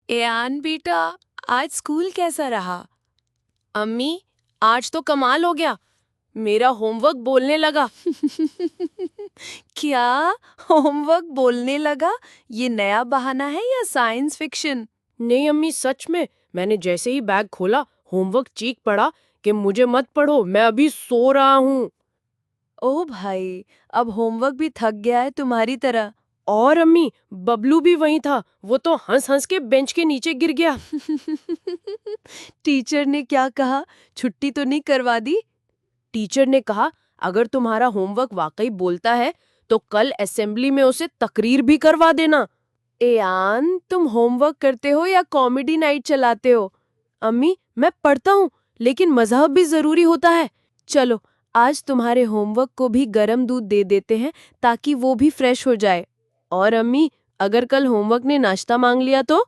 एयान बेटा, आज स्कूल कैसा रहा? अम्मी, आज तो कमाल हो गया। मेरा होमवर्क बोलने लगा। क्या? होमवर्क बोलने लगा? ये नया बहाना है या साइंस फिक्शन? नहीं अम्मी, सच में। मैंने जैसे ही बैग खोला, होमवर्क चीख पड़ा कि मुझे मत पढ़ो, मैं अभी सो रहा हूँ। ओ भाई, अब होमवर्क भी थक गया है तुम्हारी तरह। और अम्मी, बबलू भी वहीं था। वो तो हंस हंस के बेंच के नीचे गिर गया। टीचर ने क्या कहा? छुट्टी तो नहीं करवा दी? टीचर ने कहा, अगर तुम्हारा होमवर्क वाकई बोलता है तो कल असेंबली में उसे तकरीर भी करवा देना। एयान, तुम होमवर्क करते हो या कॉमेडी नाइट चलाते हो? अम्मी, मैं पढ़ता हूँ, लेकिन मजहब भी जरूरी होता है। चलो, आज तुम्हारे होमवर्क को भी गर्म दूध दे देते हैं ताकि वो भी फ्रेश हो जाए। और अम्मी, अगर कल होमवर्क ने नाश्ता मांग लिया तो?